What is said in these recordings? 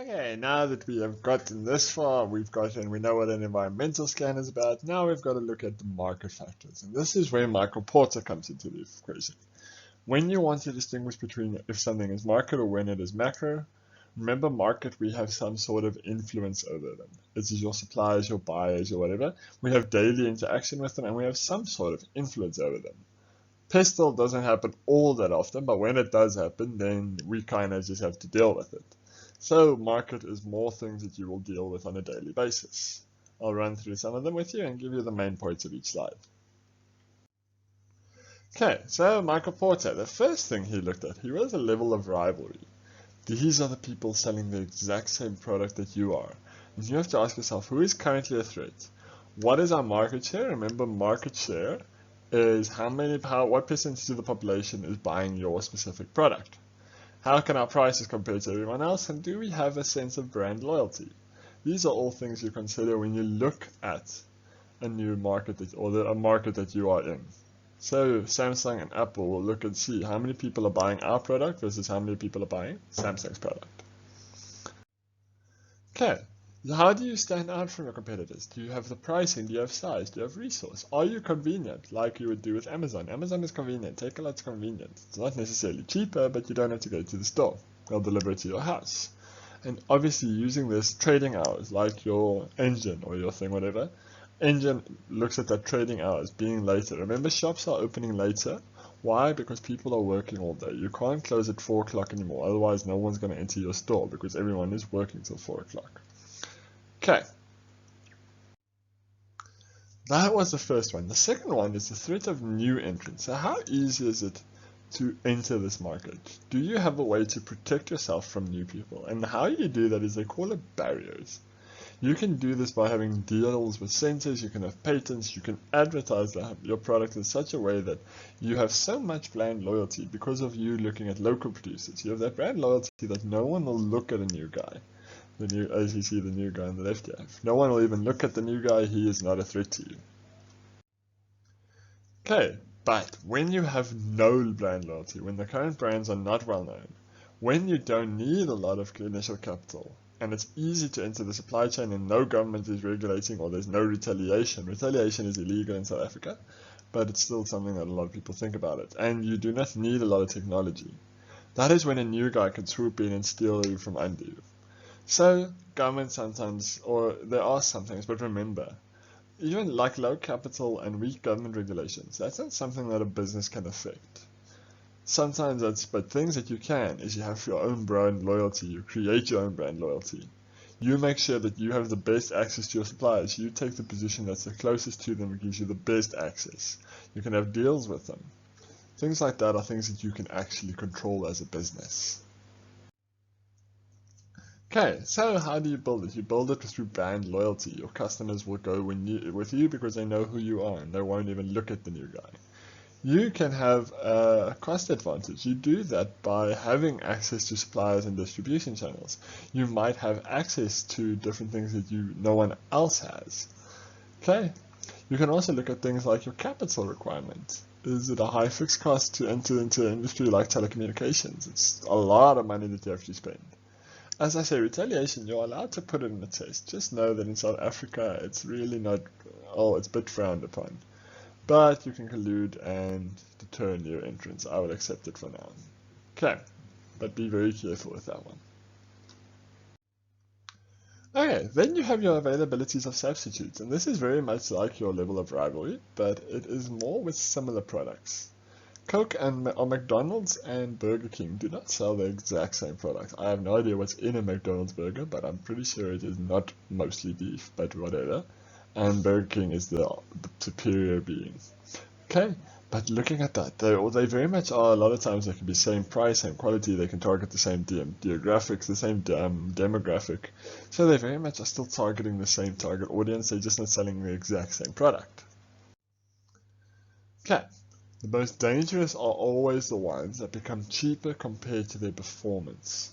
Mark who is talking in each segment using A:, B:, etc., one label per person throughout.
A: Okay, now that we have gotten this far, we know what an environmental scan is about. Now we've got to look at the market factors. And this is where Michael Porter comes into the equation. When you want to distinguish between if something is market or when it is macro, remember market, we have some sort of influence over them. This is your suppliers, your buyers, or whatever. We have daily interaction with them and we have some sort of influence over them. Pestle doesn't happen all that often, but when it does happen, then we kind of just have to deal with it. So market is more things that you will deal with on a daily basis. I'll run through some of them with you and give you the main points of each slide. Okay, so Michael Porter, the first thing he looked at, he was a level of rivalry. These are the people selling the exact same product that you are. And you have to ask yourself, who is currently a threat? What is our market share? Remember, market share is what percentage of the population is buying your specific product. How can our prices compare to everyone else, and do we have a sense of brand loyalty? These are all things you consider when you look at a new market a market that you are in. So Samsung and Apple will look and see how many people are buying our product versus how many people are buying Samsung's product. Okay, how do you stand out from your competitors? Do you have the pricing? Do you have size? Do you have resource? Are you convenient like you would do with Amazon? Amazon is convenient. Takealot's convenient. It's not necessarily cheaper, but you don't have to go to the store. They'll deliver it to your house. And obviously using this trading hours, like your engine or your thing, whatever, engine looks at that trading hours being later. Remember, shops are opening later. Why? Because people are working all day. You can't close at 4 o'clock anymore. Otherwise, no one's going to enter your store because everyone is working till 4 o'clock. Okay, that was the first one. The second one is the threat of new entrants. So how easy is it to enter this market? Do you have a way to protect yourself from new people? And how you do that is they call it barriers. You can do this by having deals with centers, you can have patents, you can advertise your product in such a way that you have so much brand loyalty because of you looking at local producers. You have that brand loyalty that no one will look at a new guy. As you see the new guy on the left here. If no one will even look at the new guy, he is not a threat to you. Okay, but when you have no brand loyalty, when the current brands are not well known, when you don't need a lot of initial capital, and it's easy to enter the supply chain and no government is regulating or there's no retaliation. Retaliation is illegal in South Africa, but it's still something that a lot of people think about it. And you do not need a lot of technology. That is when a new guy can swoop in and steal you from under you. So government sometimes, or there are some things, but remember, even like low capital and weak government regulations, that's not something that a business can affect. Sometimes but things that you can is you have your own brand loyalty, you create your own brand loyalty. You make sure that you have the best access to your suppliers. You take the position that's the closest to them and gives you the best access. You can have deals with them. Things like that are things that you can actually control as a business. Okay, so how do you build it? You build it through brand loyalty. Your customers will go with you because they know who you are and they won't even look at the new guy. You can have a cost advantage. You do that by having access to suppliers and distribution channels. You might have access to different things that no one else has. Okay, you can also look at things like your capital requirement. Is it a high fixed cost to enter into an industry like telecommunications? It's a lot of money that you have to spend. As I say, retaliation, you're allowed to put it in a test. Just know that in South Africa, it's really not, it's a bit frowned upon. But you can collude and deter new entrants. I will accept it for now. Okay, but be very careful with that one. Okay, then you have your availabilities of substitutes, and this is very much like your level of rivalry, but it is more with similar products. Coke or McDonald's and Burger King do not sell the exact same product. I have no idea what's in a McDonald's burger, but I'm pretty sure it is not mostly beef, but whatever. And Burger King is the superior being. Okay, but looking at that, they very much are. A lot of times they can be same price, same quality. They can target the same demographics, the same demographic. So they very much are still targeting the same target audience. They're just not selling the exact same product. Okay. The most dangerous are always the ones that become cheaper compared to their performance.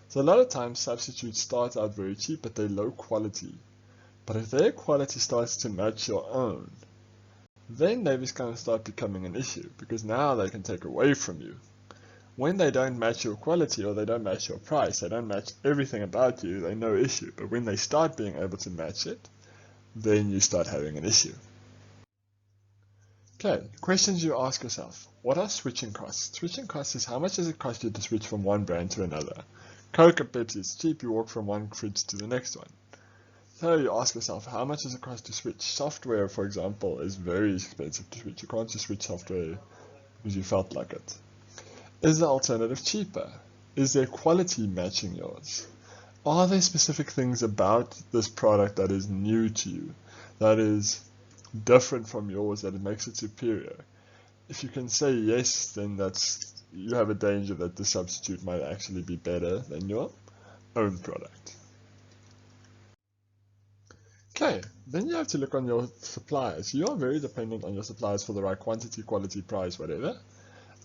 A: So a lot of times substitutes start out very cheap, but they're low quality. But if their quality starts to match your own, then they just kind of start becoming an issue, because now they can take away from you. When they don't match your quality or they don't match your price, they don't match everything about you, they're no issue. But when they start being able to match it, then you start having an issue. Okay, questions you ask yourself. What are switching costs? Switching costs is how much does it cost you to switch from one brand to another. Coke and Pepsi is cheap, you walk from one fridge to the next one. So you ask yourself, how much does it cost to switch? Software, for example, is very expensive to switch. You can't just switch software because you felt like it. Is the alternative cheaper? Is their quality matching yours? Are there specific things about this product that is new to you, that is different from yours, that it makes it superior? If you can say yes, then you have a danger that the substitute might actually be better than your own product. Okay, then you have to look on your suppliers. You are very dependent on your suppliers for the right quantity, quality, price, whatever.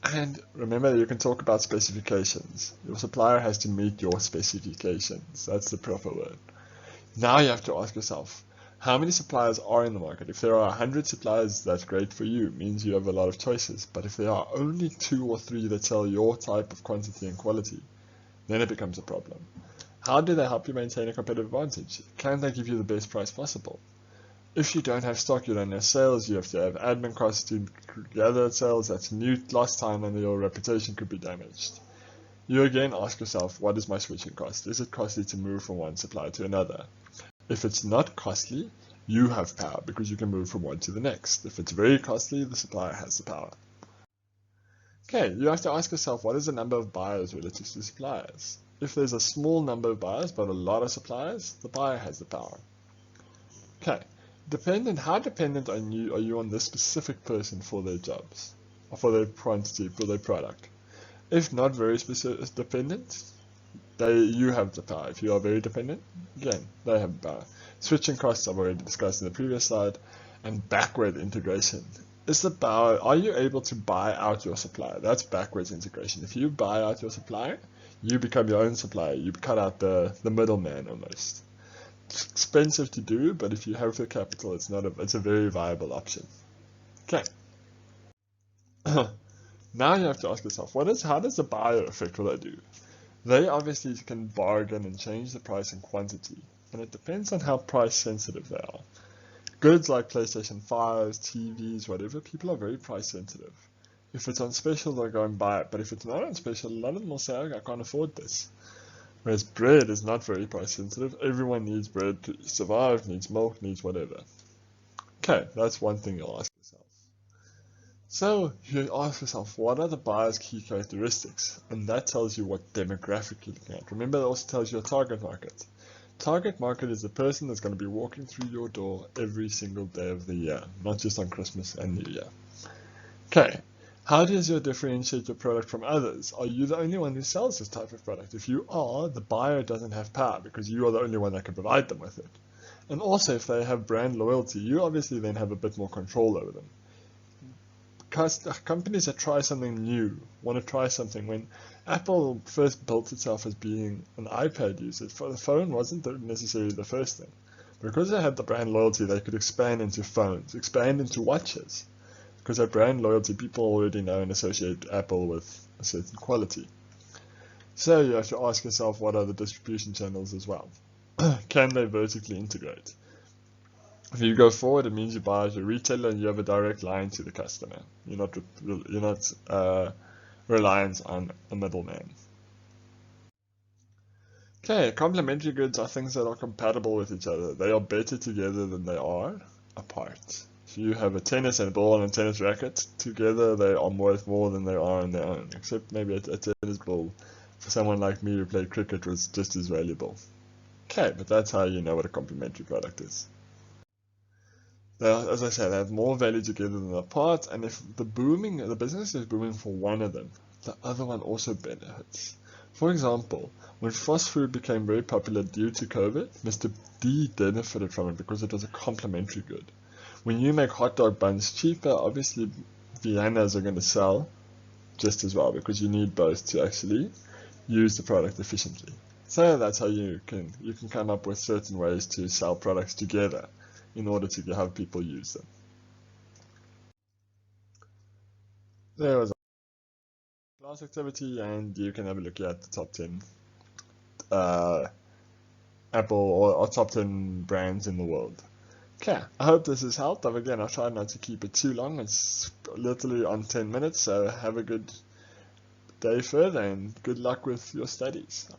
A: And remember, you can talk about specifications. Your supplier has to meet your specifications. That's the proper word. Now you have to ask yourself, how many suppliers are in the market? If there are 100 suppliers, that's great for you. It means you have a lot of choices. But if there are only 2 or 3 that sell your type of quantity and quality, then it becomes a problem. How do they help you maintain a competitive advantage? Can they give you the best price possible? If you don't have stock, you don't have sales, you have to have admin costs to gather sales, that's mute lost time, and your reputation could be damaged. You again ask yourself, what is my switching cost? Is it costly to move from one supplier to another? If it's not costly, you have power because you can move from one to the next. If it's very costly, the supplier has the power. Okay, you have to ask yourself, what is the number of buyers relative to suppliers? If there's a small number of buyers but a lot of suppliers, the buyer has the power. Okay, how dependent are you on this specific person for their jobs, or for their quantity, for their product? If not very specific dependent, you have the power. If you are very dependent, again, they have the power. Switching costs I've already discussed in the previous slide, and backward integration. Are you able to buy out your supplier? That's backwards integration. If you buy out your supplier, you become your own supplier. You cut out the middleman almost. It's expensive to do, but if you have the capital, it's a very viable option. Okay. Now you have to ask yourself, how does the buyer affect what I do? They obviously can bargain and change the price and quantity, and it depends on how price sensitive they are. Goods like PlayStation 5s, TVs, whatever, people are very price sensitive. If it's on special, they'll go and buy it, but if it's not on special, a lot of them will say, I can't afford this. Whereas bread is not very price sensitive. Everyone needs bread to survive, needs milk, needs whatever. Okay, that's one thing you'll ask yourself. So you ask yourself, what are the buyer's key characteristics? And that tells you what demographic you're looking at. Remember, that also tells you your target market. Target market is the person that's going to be walking through your door every single day of the year, not just on Christmas and New Year. Okay, how does you differentiate your product from others? Are you the only one who sells this type of product? If you are, the buyer doesn't have power because you are the only one that can provide them with it. And also, if they have brand loyalty, you obviously then have a bit more control over them. Companies that try something new want to try something. When Apple first built itself as being an iPad user, the phone wasn't necessarily the first thing. Because they had the brand loyalty, they could expand into phones, expand into watches. Because that brand loyalty, people already know and associate Apple with a certain quality. So you have to ask yourself, what are the distribution channels as well? Can they vertically integrate? If you go forward, it means you buy as a retailer and you have a direct line to the customer. You're not reliant on a middleman. Okay, complementary goods are things that are compatible with each other. They are better together than they are apart. If you have a tennis and a ball and a tennis racket, together they are worth more than they are on their own. Except maybe a tennis ball, for someone like me who played cricket, was just as valuable. Okay, but that's how you know what a complementary product is. As I said, they have more value together than apart, and if the business is booming for one of them, the other one also benefits. For example, when fast food became very popular due to COVID, Mr. D benefited from it because it was a complementary good. When you make hot dog buns cheaper, obviously Viennas are going to sell just as well because you need both to actually use the product efficiently. So that's how you can come up with certain ways to sell products together in order to have people use them. There was class activity, and you can have a look at the top 10 uh, Apple or top 10 brands in the world. Okay, I hope this has helped. Again, I'll try not to keep it too long. It's literally on 10 minutes, so have a good day further and good luck with your studies.